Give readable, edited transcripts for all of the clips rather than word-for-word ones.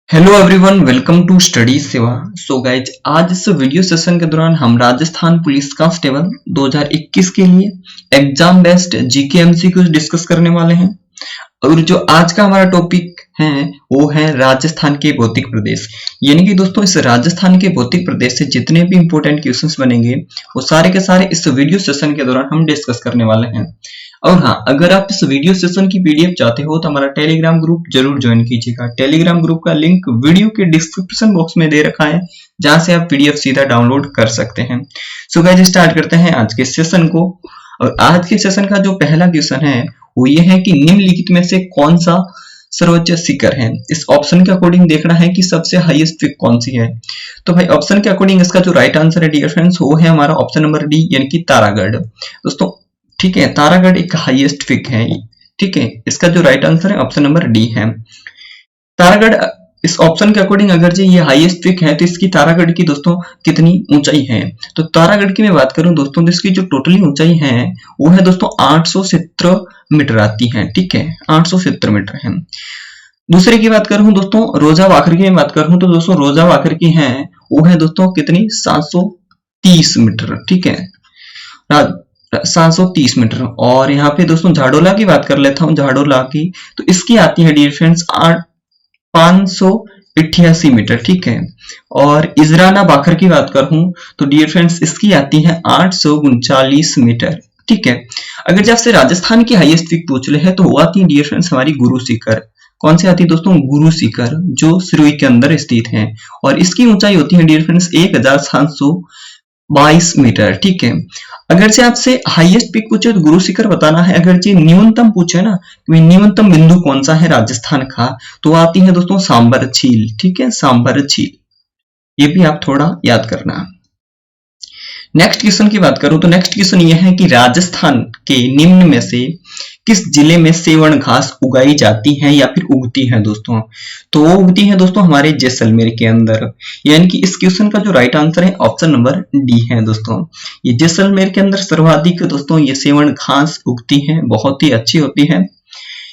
Hello everyone, welcome to study Seva. So guys, आज इस video session के दौरान हम राजस्थान पुलिस कांस्टेबल 2021 के लिए exam based GK MCQs discuss करने वाले हैं। और जो आज का हमारा टॉपिक है वो है राजस्थान के भौतिक प्रदेश। यानी कि दोस्तों, इस राजस्थान के भौतिक प्रदेश से जितने भी इंपॉर्टेंट क्वेश्चंस बनेंगे वो सारे के सारे इस वीडियो सेशन के दौरान हम डिस्कस करने वाले हैं। और हाँ, अगर आप इस वीडियो सेशन की पीडीएफ चाहते हो तो हमारा टेलीग्राम ग्रुप जरूर ज्वाइन कीजिएगा। टेलीग्राम ग्रुप का लिंक वीडियो के डिस्क्रिप्शन बॉक्स में दे रखा है, जहां से आप पीडीएफ सीधा डाउनलोड कर सकते हैं। सो गाइस, स्टार्ट करते हैं आज के सेशन को। और आज के सेशन का जो पहला क्वेश्चन है वो ये है कि निम्नलिखित में से कौन सा सर्वोच्च शिखर है। इस ऑप्शन के अकॉर्डिंग देखना है कि सबसे हाईएस्ट पीक कौन सी है। तो भाई, ऑप्शन के अकॉर्डिंग इसका जो राइट आंसर है डियर फ्रेंड्स, वो है हमारा ऑप्शन नंबर डी, यानी कि तारागढ़। दोस्तों ठीक है, तारागढ़ एक हाईएस्ट पीक है। ठीक है, इसका जो राइट आंसर है ऑप्शन नंबर डी है। तारागढ़ इस ऑप्शन के अकॉर्डिंग अगर जी ये हाईएस्ट पीक है तो इसकी तारागढ़ की दोस्तों कितनी ऊंचाई है। तो तारागढ़ की मैं बात करूं दोस्तों तो इसकी जो टोटली ऊंचाई है वो है दोस्तों 870 मीटर आती है। ठीक है, 870 मीटर है। दूसरे की बात करूं दोस्तों, रोजा वाखर की मैं बात करूं तो दोस्तों रोजा वाखर की है वो है दोस्तों कितनी, 730 मीटर। ठीक है, 730 मीटर। और यहाँ पे दोस्तों झाडोला की बात कर लेता हूँ, झाडोला की तो इसकी आती है डियर फ्रेंड्स 588 मीटर। ठीक है, और इजराना बाखर की बात करूं तो डियर फ्रेंड्स इसकी आती है 839 मीटर। ठीक है, अगर जब से राजस्थान की हाईएस्ट पीक पूछ ले है तो वो आती है डियर फ्रेंड्स हमारी गुरु शिखर। कौन सी आती है दोस्तों, गुरु शिखर, जो सिरोही के अंदर स्थित है। और इसकी ऊंचाई होती है डियर फ्रेंड्स 1722 मीटर। ठीक है, अगर से आपसे हाईएस्ट पीक पूछे तो गुरु शिखर बताना है। अगर जी न्यूनतम पूछे ना कि न्यूनतम बिंदु कौन सा है राजस्थान का, तो आती है दोस्तों सांबर झील। ठीक है, सांबर झील, ये भी आप थोड़ा याद करना। नेक्स्ट क्वेश्चन की बात करूं तो नेक्स्ट क्वेश्चन ये है कि राजस्थान के निम्न में से किस जिले में सेवण घास उगाई जाती है या फिर उगती है दोस्तों। तो वो उगती है दोस्तों हमारे जैसलमेर के अंदर। यानी कि इस क्वेश्चन का जो राइट आंसर है ऑप्शन नंबर डी है दोस्तों। ये जैसलमेर के अंदर सर्वाधिक दोस्तों ये सेवण घास उगती है, बहुत ही अच्छी होती है।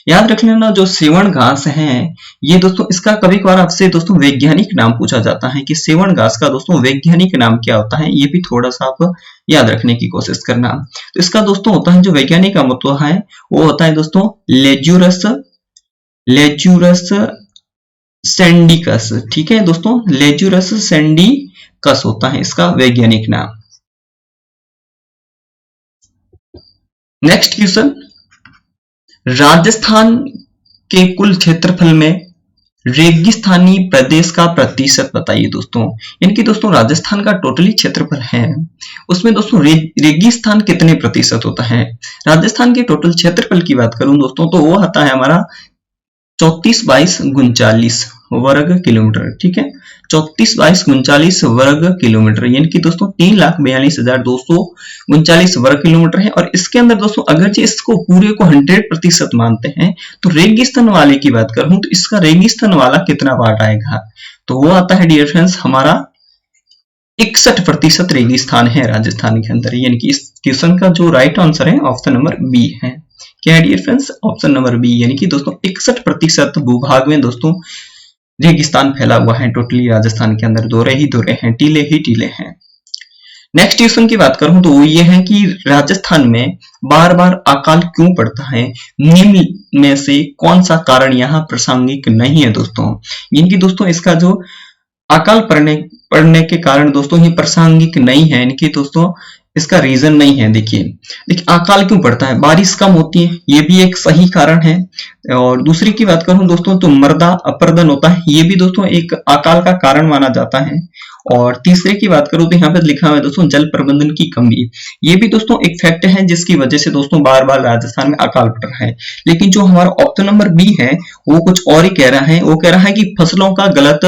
याद रख लेना, जो सेवण घास है ये दोस्तों, इसका कभी कभार आपसे दोस्तों वैज्ञानिक नाम पूछा जाता है कि सेवण घास का दोस्तों वैज्ञानिक नाम क्या होता है, ये भी थोड़ा सा आप याद रखने की कोशिश करना। तो इसका दोस्तों होता है जो वैज्ञानिक नाम होता है वो होता है दोस्तों लेज्यूरस सैंडिकस। ठीक है दोस्तों, लेज्यूरस सैंडिकस होता है इसका वैज्ञानिक नाम। नेक्स्ट क्वेश्चन, राजस्थान के कुल क्षेत्रफल में रेगिस्तानी प्रदेश का प्रतिशत बताइए दोस्तों। यानी कि दोस्तों राजस्थान का टोटली क्षेत्रफल है उसमें दोस्तों रेगिस्तान कितने प्रतिशत होता है। राजस्थान के टोटल क्षेत्रफल की बात करूं दोस्तों तो वो आता है हमारा 34/39 वर्ग किलोमीटर। ठीक है, 34/39 वर्ग किलोमीटर, यानी कि दोस्तों 3,42,239 वर्ग किलोमीटर है। और इसके अंदर दोस्तों अगर जी इसको पूरे को 100% मानते हैं तो रेगिस्तान वाले की बात करूं तो इसका रेगिस्तान वाला कितना पार्ट आएगा, तो वो आता है डियर फ्रेंड्स हमारा 61% रेगिस्तान है राजस्थान के अंदर। यानी कि इस क्वेश्चन का जो राइट आंसर है ऑप्शन नंबर बी है। क्या है dear friends, option number B, यानी कि दोस्तों 61% भूभाग में दोस्तों रेगिस्तान फैला हुआ है टोटली राजस्थान के अंदर। दोरे ही दोरे हैं, टीले ही टीले हैं। नेक्स्ट क्वेश्चन की बात करूं तो वो ये है कि राजस्थान में बार बार अकाल क्यों पड़ता है। निम्न में से कौन सा कारण यहाँ प्रासंगिक नहीं है दोस्तों। यानी कि दोस्तों इसका जो अकाल पड़ने के कारण दोस्तों ये प्रासंगिक नहीं है, यानी कि दोस्तों इसका रीजन नहीं है। देखिए अकाल क्यों पड़ता है, बारिश कम होती है, ये भी एक सही कारण है। और दूसरी की बात करूं दोस्तों तो मृदा अपरदन होता है, ये भी दोस्तों एक अकाल का कारण माना जाता है। और तीसरे की बात करूं तो यहाँ पे लिखा हुआ है दोस्तों जल प्रबंधन की कमी, ये भी दोस्तों एक फैक्ट है जिसकी वजह से दोस्तों बार बार राजस्थान में अकाल पड़ रहा है। लेकिन जो हमारा ऑप्शन नंबर बी है वो कुछ और ही कह रहा है, वो कह रहा है कि फसलों का गलत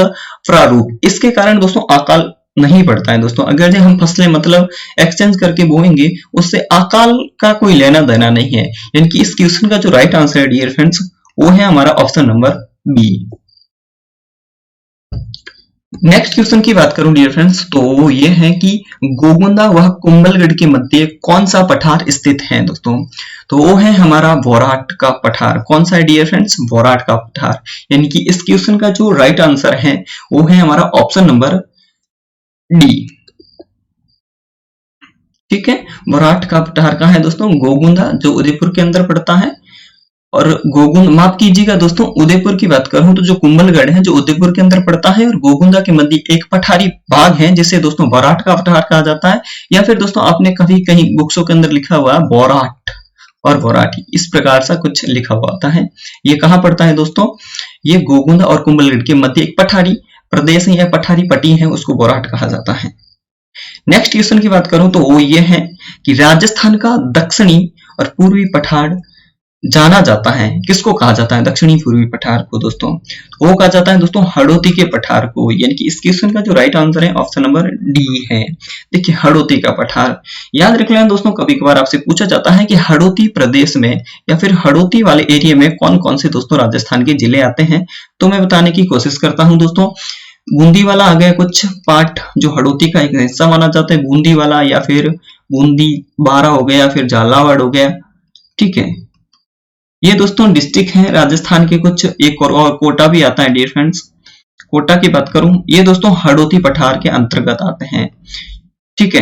प्रारूप, इसके कारण दोस्तों अकाल नहीं पड़ता है दोस्तों। अगर जो हम फसलें मतलब एक्सचेंज करके बोएंगे उससे अकाल का कोई लेना देना नहीं है। यानी कि इस क्वेश्चन का जो राइट आंसर है डियर फ्रेंड्स वो है हमारा option number B. Next question की बात करूं डियर फ्रेंड्स, तो ये है कि गोगुंदा व कुंभलगढ़ के मध्य कौन सा पठार स्थित है दोस्तों। तो वो है हमारा बोराट का पठार। कौन सा है डियर फ्रेंड्स? बोराट का पठार। यानी कि इस क्वेश्चन का जो राइट आंसर है वो है हमारा ऑप्शन नंबर डी। ठीक है, बोराट का पठार कहाँ है दोस्तों? गोगुंदा, जो उदयपुर के अंदर पड़ता है। और गोगुंद, माफ कीजिएगा दोस्तों, उदयपुर की बात करूं तो जो कुंभलगढ़ है जो उदयपुर के अंदर पड़ता है, और गोगुंदा के मध्य एक पठारी भाग है जिसे दोस्तों बोराट का पठार कहा जाता है। या फिर दोस्तों आपने कभी कहीं बुक्सों के अंदर लिखा हुआ है बोराट और बोराटी, इस प्रकार सा कुछ लिखा हुआ होता है। ये कहाँ पड़ता है दोस्तों? ये गोगुंदा और कुंभलगढ़ के मध्य एक पठारी प्रदेश है या पठारी पट्टी है, उसको बोराट कहा जाता है। नेक्स्ट क्वेश्चन की बात करूं तो वो ये है कि राजस्थान का दक्षिणी और पूर्वी पठार जाना जाता है, किसको कहा जाता है दक्षिणी पूर्वी पठार को दोस्तों? वो कहा जाता है दोस्तों हड़ौती के पठार को। यानी कि इस क्वेश्चन का जो राइट आंसर है ऑप्शन नंबर डी है। देखिए हड़ौती का पठार याद रख लेना दोस्तों, कभी कभार आपसे पूछा जाता है कि हड़ौती प्रदेश में या फिर हड़ौती वाले एरिया में कौन कौन से दोस्तों राजस्थान के जिले आते हैं, तो मैं बताने की कोशिश करता हूं दोस्तों। बूंदी वाला आ गया कुछ पार्ट, जो हड़ौती का एक हिस्सा माना जाता है, बूंदी वाला, या फिर बूंदी बारा हो गया, या फिर झालावाड़ हो गया। ठीक है, ये दोस्तों डिस्ट्रिक्ट हैं राजस्थान के कुछ। एक और कोटा भी आता है डियर फ्रेंड्स। कोटा की बात करूं, ये दोस्तों हड़ौती पठार के अंतर्गत आते हैं। ठीक है,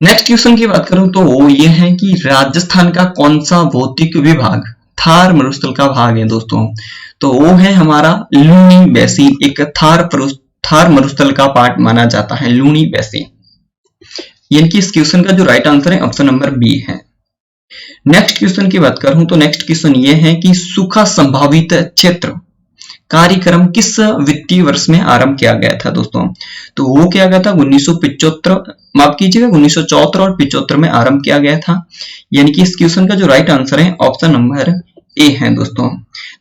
नेक्स्ट क्वेश्चन की बात करूं तो वो ये है कि राजस्थान का कौन सा भौतिक विभाग थार मरुस्थल का भाग है दोस्तों? तो वो है हमारा लूनी बेसिन, एक थार मरुस्थल का पार्ट माना जाता है लूनी बेसिन। यानी कि इस क्वेश्चन का जो राइट आंसर है ऑप्शन नंबर बी है। नेक्स्ट क्वेश्चन की बात करूं तो नेक्स्ट क्वेश्चन ये है कि सूखा संभावित क्षेत्र कार्यक्रम किस वित्तीय वर्ष में आरंभ किया गया था दोस्तों? तो वो किया गया था 1975, माफ कीजिएगा 1974 और 75 में आरंभ किया गया था। यानी कि इस क्वेश्चन का जो राइट आंसर है ऑप्शन नंबर ए है दोस्तों।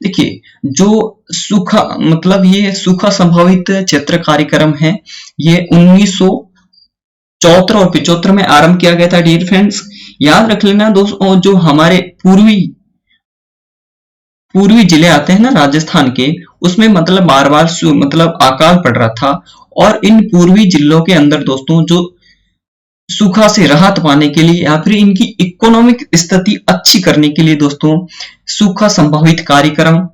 देखिए जो सूखा मतलब ये सूखा संभावित क्षेत्र कार्यक्रम है, ये 1974 और 75 में आरंभ किया गया था डियर फ्रेंड्स। याद रख लेना दोस्तों, जो हमारे पूर्वी जिले आते हैं ना राजस्थान के, उसमें मतलब बार बार मतलब अकाल पड़ रहा था। और इन पूर्वी जिलों के अंदर दोस्तों जो सूखा से राहत पाने के लिए या फिर इनकी इकोनॉमिक स्थिति अच्छी करने के लिए दोस्तों सूखा संभावित कार्यक्रम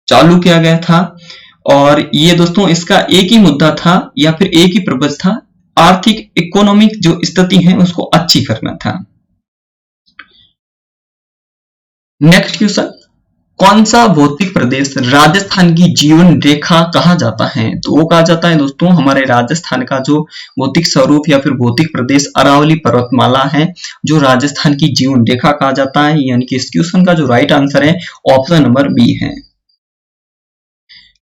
चालू किया गया था। और ये दोस्तों इसका एक ही मुद्दा था या फिर एक ही पर्पज था, आर्थिक इकोनॉमिक जो स्थिति है उसको अच्छी करना था। नेक्स्ट क्वेश्चन, कौन सा भौतिक प्रदेश राजस्थान की जीवन रेखा कहा जाता है? तो वो कहा जाता है दोस्तों हमारे राजस्थान का जो भौतिक स्वरूप या फिर भौतिक प्रदेश अरावली पर्वतमाला है, जो राजस्थान की जीवन रेखा कहा जाता है। यानी कि इस क्वेश्चन का जो राइट आंसर है ऑप्शन नंबर बी है।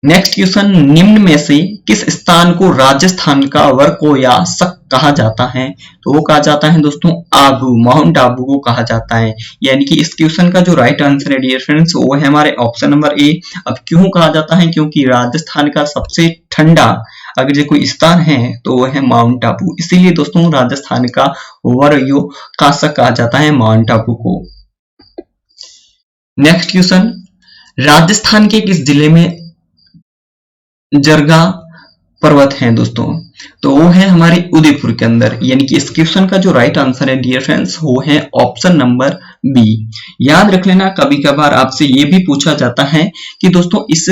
नेक्स्ट क्वेश्चन, निम्न में से किस स्थान को राजस्थान का वर्कोयासक कहा जाता है? तो वो कहा जाता है दोस्तों आबू, माउंट आबू को कहा जाता है। यानी कि इस क्वेश्चन का जो राइट आंसर है डियर फ्रेंड्स वो है हमारे ऑप्शन नंबर ए। अब क्यों कहा जाता है? क्योंकि राजस्थान का सबसे ठंडा अगर जो कोई स्थान है तो वो है माउंट आबू, इसीलिए दोस्तों राजस्थान का वर्कोयासक कहा जाता है माउंट आबू को। नेक्स्ट क्वेश्चन, राजस्थान के किस जिले में जरगा पर्वत है दोस्तों? तो वो है हमारे उदयपुर के अंदर। यानी कि इस क्वेश्चन का जो राइट आंसर है डियर फ्रेंड्स वो है ऑप्शन नंबर बी। याद रख लेना, कभी कभार आपसे ये भी पूछा जाता है कि दोस्तों इस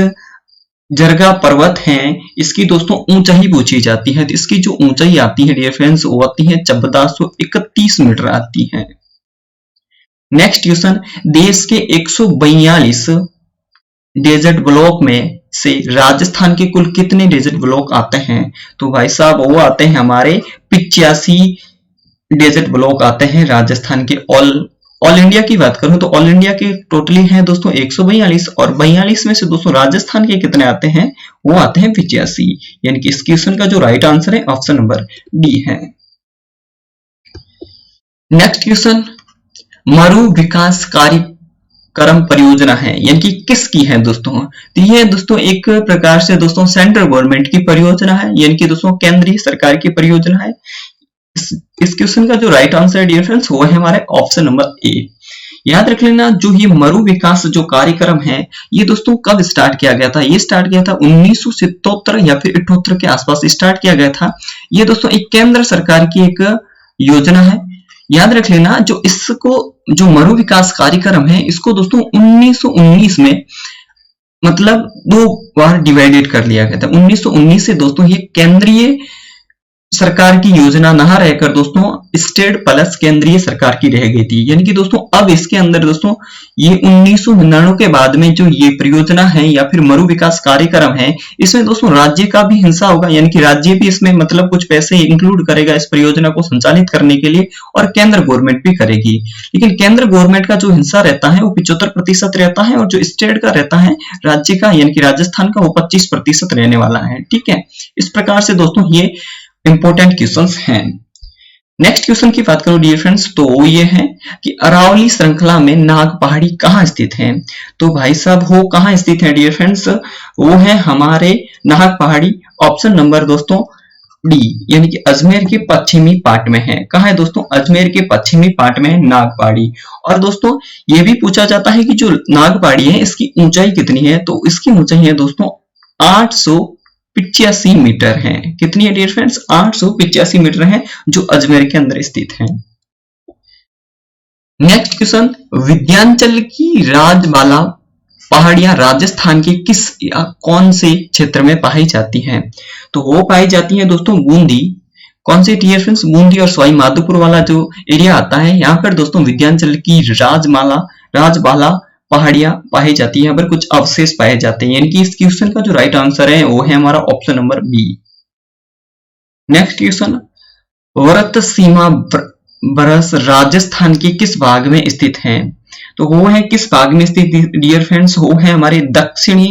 जरगा पर्वत है इसकी दोस्तों ऊंचाई पूछी जाती है, तो इसकी जो ऊंचाई आती है डियर फ्रेंड्स वो आती है 1431 मीटर आती है। नेक्स्ट क्वेश्चन, देश के 142 डेजर्ट ब्लॉक में से राजस्थान के कुल कितने डेजर्ट ब्लॉक आते हैं? तो भाई साहब वो आते हैं हमारे 85 डेजर्ट ब्लॉक आते हैं राजस्थान के। ऑल इंडिया की बात करूं तो ऑल इंडिया के टोटली हैं दोस्तों 142, और 42 में से दोस्तों राजस्थान के कितने आते हैं? वो आते हैं 85। यानी कि इस क्वेश्चन का जो राइट आंसर है ऑप्शन नंबर डी है। नेक्स्ट क्वेश्चन, मरु विकास कार्यक्रम परियोजना है, यानी कि किसकी है दोस्तों? तो ये दोस्तों एक प्रकार से दोस्तों सेंट्रल गवर्नमेंट की परियोजना है, यानी कि दोस्तों केंद्रीय सरकार की परियोजना है। इस क्वेश्चन का जो राइट आंसर है डियर फ्रेंड्स वो है हमारे ऑप्शन नंबर ए। याद रख लेना, जो ये मरु विकास जो कार्यक्रम है ये दोस्तों कब स्टार्ट किया गया था? ये स्टार्ट किया था 1977 या फिर 78 के आसपास स्टार्ट किया गया था। ये दोस्तों एक केंद्र सरकार की एक योजना है। याद रख लेना, जो इसको जो मरु विकास कार्यक्रम है इसको दोस्तों 1919 में मतलब 2 बार डिवाइडेड कर लिया गया था। 1919 से दोस्तों ये केंद्रीय सरकार की योजना ना रहकर दोस्तों स्टेट प्लस केंद्रीय सरकार की रह गई थी। यानी कि दोस्तों अब इसके अंदर दोस्तों ये 1999 के बाद में जो ये परियोजना है या फिर मरु विकास कार्यक्रम है, इसमें दोस्तों राज्य का भी हिस्सा होगा। यानी कि राज्य भी इसमें मतलब कुछ पैसे इंक्लूड करेगा इस परियोजना को संचालित करने के लिए, और केंद्र गवर्नमेंट भी करेगी। लेकिन केंद्र गवर्नमेंट का जो हिस्सा रहता है वो 75% रहता है, और जो स्टेट का रहता है राज्य का यानी कि राजस्थान का वो 25% रहने वाला है। ठीक है, इस प्रकार से दोस्तों ये इंपॉर्टेंट क्वेश्चंस हैं। नेक्स्ट क्वेश्चन की बात करूं डियर फ्रेंड्स, तो वो ये है कि अरावली श्रृंखला में नाग पहाड़ी कहाँ स्थित है? तो भाई साहब वो कहाँ स्थित है डियर फ्रेंड्स? वो है हमारे नाग पहाड़ी, ऑप्शन नंबर दोस्तों डी, यानी कि अजमेर के पश्चिमी पार्ट में है। कहाँ है दोस्तों? अजमेर के पश्चिमी पार्ट में है नाग पहाड़ी। और दोस्तों ये भी पूछा जाता है कि जो नाग पहाड़ी है इसकी ऊंचाई कितनी है? तो इसकी ऊंचाई है दोस्तों 885 मीटर है। कितनी है डियर फ्रेंड्स? 885 मीटर है, जो अजमेर के अंदर स्थित है। नेक्स्ट क्वेश्चन, विंध्याचल की राजबाला पहाड़ियां राजस्थान के किस या कौन से क्षेत्र में पाई जाती हैं? तो वो पाई जाती हैं दोस्तों बूंदी। कौन से डियर फ्रेंड्स? बूंदी और सवाई माधोपुर वाला जो एरिया आता है, यहाँ पर दोस्तों विंध्याचल की राजबाला पहाड़ियां पाई जाती है। यहाँ पर कुछ अवशेष पाए जाते हैं। यानी कि इस क्वेश्चन का जो राइट आंसर है वो है हमारा option number B. Next question, व्रत सीमा बरस राजस्थान के किस भाग में स्थित है? तो वो है किस भाग में स्थित डियर फ्रेंड्स? वो है हमारे दक्षिणी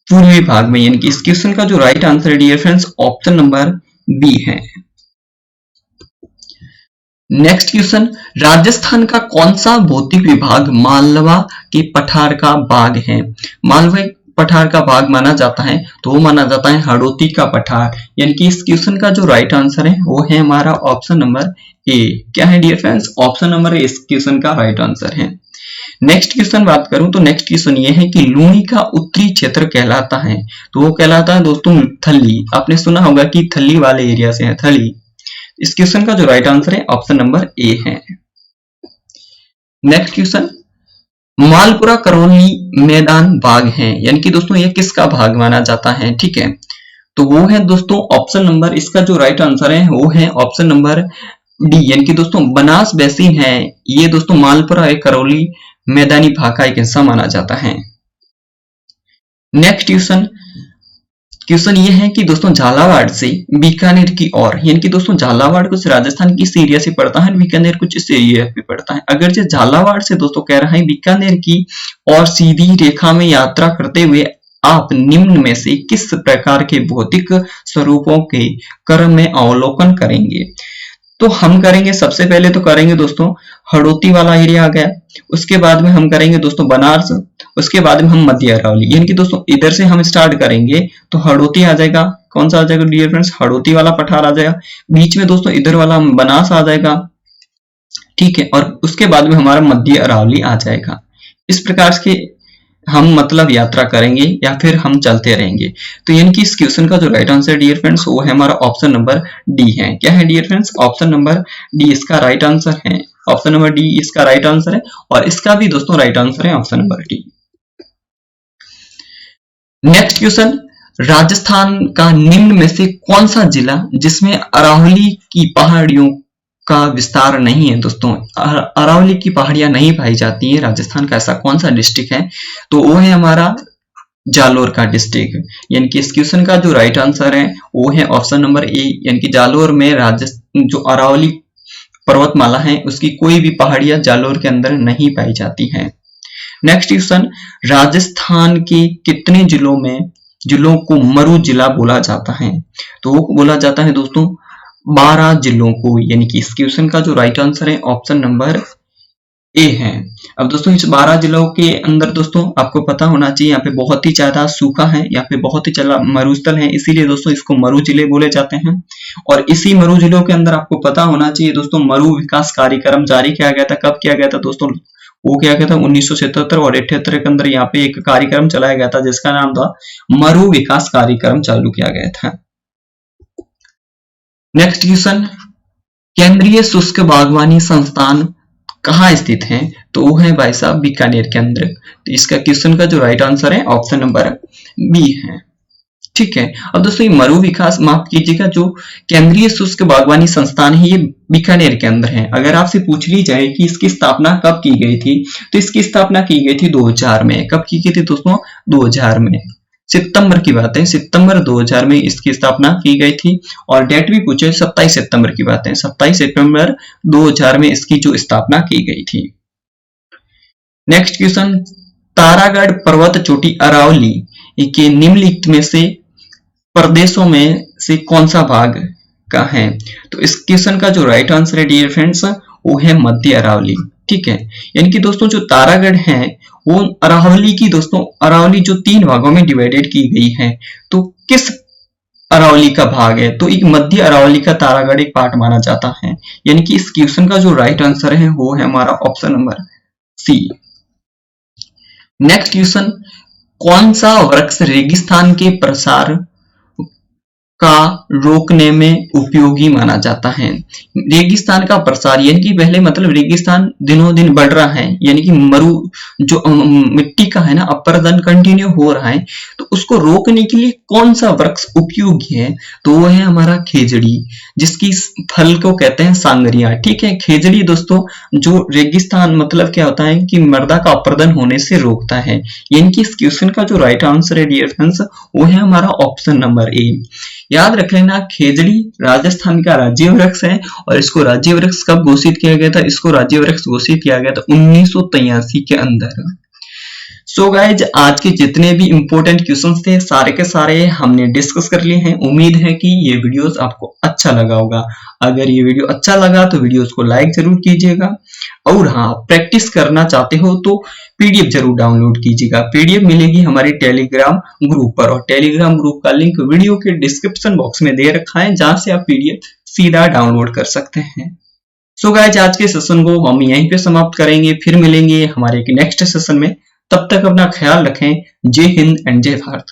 पूर्वी भाग में। यानी कि इस क्वेश्चन का जो राइट आंसर है dear friends option number B है। नेक्स्ट क्वेश्चन, राजस्थान का कौन सा भौतिक विभाग मालवा के पठार का भाग है? मालवा पठार का भाग माना जाता है तो वो माना जाता है हड़ौती का पठार। यानी कि इस क्वेश्चन का जो राइट आंसर है वो है हमारा ऑप्शन नंबर ए। क्या है dear friends? Option number A इस क्वेश्चन का राइट आंसर है। नेक्स्ट क्वेश्चन बात करूं तो नेक्स्ट क्वेश्चन ये है कि लूनी का उत्तरी क्षेत्र कहलाता है, तो वो कहलाता है दोस्तों थली। आपने सुना होगा कि थली वाले एरिया से है थली। इस क्वेश्चन का जो राइट आंसर है ऑप्शन नंबर ए है। नेक्स्ट क्वेश्चन, मालपुरा करौली मैदान भाग है, यानी कि दोस्तों ये किसका भाग माना जाता है? ठीक है, तो वो है दोस्तों ऑप्शन नंबर, इसका जो राइट आंसर है वो है ऑप्शन नंबर डी, यानी कि दोस्तों बनास बेसिन है ये दोस्तों मालपुरा एक करौली मैदानी भाग का एक हिस्सा माना जाता है। नेक्स्ट क्वेश्चन ये है कि दोस्तों झालावाड़ से बीकानेर की ओर, यानी कि दोस्तों झालावाड़ कुछ राजस्थान की इस एरिया से पड़ता है, बीकानेर कुछ इस एरिया पे पड़ता है। अगर जो झालावाड़ से दोस्तों कह रहा है बीकानेर की और सीधी रेखा में यात्रा करते हुए आप निम्न में से किस प्रकार के भौतिक स्वरूपों के क्रम में अवलोकन करेंगे? तो हम करेंगे, सबसे पहले तो करेंगे दोस्तों हड़ौती वाला एरिया आ गया, उसके बाद में हम करेंगे दोस्तों बनारस, उसके बाद में हम मध्य अरावली। यानी कि दोस्तों इधर से हम स्टार्ट करेंगे तो हड़ौती आ जाएगा। कौन सा आ जाएगा डियर फ्रेंड्स? हड़ौती वाला पठार आ जाएगा। बीच में दोस्तों इधर वाला बनास आ जाएगा, ठीक है, और उसके बाद में हमारा मध्य अरावली आ जाएगा। इस प्रकार के हम मतलब यात्रा करेंगे या फिर हम चलते रहेंगे। तो यानी कि इस क्वेश्चन का जो राइट आंसर डियर फ्रेंड्स वो है हमारा ऑप्शन नंबर डी है। क्या है dear friends? Option number D इसका राइट आंसर है। ऑप्शन नंबर डी इसका राइट आंसर है, और इसका भी दोस्तों राइट आंसर है option number D. Next question, Rajasthan का निम्न में से कौन सा जिला जिसमें अरावली की पहाड़ियों का विस्तार नहीं है? दोस्तों अरावली की पहाड़ियां नहीं पाई जाती है, राजस्थान का ऐसा कौन सा डिस्ट्रिक्ट है? तो वो है हमारा जालोर का डिस्ट्रिक्ट। यानी कि इस क्वेश्चन का जो राइट आंसर है वो है ऑप्शन नंबर ए, यानी कि जालोर में राजस्थान जो अरावली पर्वतमाला है उसकी कोई भी पहाड़ियां जालोर के अंदर नहीं पाई जाती है। नेक्स्ट क्वेश्चन, राजस्थान के कितने जिलों को मरु जिला बोला जाता है? तो वो बोला जाता है दोस्तों 12 जिलों को। यानी कि इस क्वेश्चन का जो राइट आंसर है ऑप्शन नंबर ए है। अब दोस्तों इस 12 जिलों के अंदर दोस्तों आपको पता होना चाहिए यहाँ पे बहुत ही ज्यादा सूखा है, यहाँ पे बहुत ही ज्यादा मरुस्थल है, इसीलिए दोस्तों इसको मरु जिले बोले जाते हैं। और इसी मरु जिलों के अंदर आपको पता होना चाहिए दोस्तों मरु विकास कार्यक्रम जारी किया गया था। कब किया गया था दोस्तों? वो क्या कहता है 1977 और 78 के अंदर यहाँ पे एक कार्यक्रम चलाया गया था जिसका नाम था मरु विकास कार्यक्रम चालू किया गया था। नेक्स्ट क्वेश्चन, केंद्रीय शुष्क बागवानी संस्थान कहाँ स्थित है? तो वो है भाई साहब बीकानेर के अंदर। तो इसका क्वेश्चन का जो राइट आंसर है ऑप्शन नंबर बी है। ठीक है, अब दोस्तों ये मरु विकास, माफ कीजिएगा, जो केंद्रीय शुष्क बागवानी संस्थान है ये बीकानेर के अंदर है। अगर आपसे पूछ ली जाए कि इसकी स्थापना कब की गई थी, तो इसकी स्थापना की गई थी 2000 में। कब की गई थी दोस्तों? 2000 में, सितंबर की बात है, सितंबर 2000 में इसकी स्थापना की गई थी। और डेट भी पूछे 27 सितंबर की बात है, 27 सितंबर 2000 में इसकी जो स्थापना की गई थी। नेक्स्ट क्वेश्चन, तारागढ़ पर्वत चोटी अरावली के निम्नलिखित में से प्रदेशों में से कौन सा भाग का है? तो इस क्वेश्चन का जो राइट आंसर है डियर फ्रेंड्स वो है मध्य अरावली। ठीक है, यानी कि दोस्तों जो तारागढ़ है वो अरावली की, दोस्तों अरावली जो 3 भागों में डिवाइडेड की गई है, तो किस अरावली का भाग है? तो एक मध्य अरावली का तारागढ़ एक पार्ट माना जाता है। यानी कि इस क्वेश्चन का जो राइट आंसर है वो है हमारा option number C. Next question, कौन सा वृक्ष रेगिस्तान के प्रसार का रोकने में उपयोगी माना जाता है? रेगिस्तान का प्रसार, यानी कि पहले मतलब रेगिस्तान दिनों दिन बढ़ रहा है, यानी कि मरु जो मिट्टी का है ना अपरदन कंटिन्यू हो रहा है, तो उसको रोकने के लिए कौन सा वृक्ष उपयोगी है? तो वो है हमारा खेजड़ी, जिसकी फल को कहते हैं सांगरिया। ठीक है, खेजड़ी दोस्तों जो रेगिस्तान मतलब क्या होता है कि मृदा का अपरदन होने से रोकता है। यानी कि इस क्वेश्चन का जो राइट आंसर है डियर फ्रेंड्स वो है हमारा ऑप्शन नंबर ए। याद रख लेना, खेजड़ी राजस्थान का राज्य वृक्ष है और इसको राज्य वृक्ष कब घोषित किया गया था? इसको राज्य वृक्ष घोषित किया गया था 1983 के अंदर। सो गाइज आज के जितने भी इंपॉर्टेंट क्वेश्चंस थे सारे के सारे हमने डिस्कस कर लिए हैं। उम्मीद है कि ये वीडियोस आपको अच्छा लगा होगा। अगर ये वीडियो अच्छा लगा तो वीडियोस को लाइक जरूर कीजिएगा, और हाँ प्रैक्टिस करना चाहते हो तो पीडीएफ जरूर डाउनलोड कीजिएगा। पीडीएफ मिलेगी हमारे टेलीग्राम ग्रुप पर, और टेलीग्राम ग्रुप का लिंक वीडियो के डिस्क्रिप्शन बॉक्स में दे रखा है, जहां से आप पीडीएफ सीधा डाउनलोड कर सकते हैं। सो गाइज आज के सेशन को हम यहीं पे समाप्त करेंगे, फिर मिलेंगे हमारे नेक्स्ट सेशन में। तब तक अपना ख्याल रखें। जय हिंद एंड जय भारत।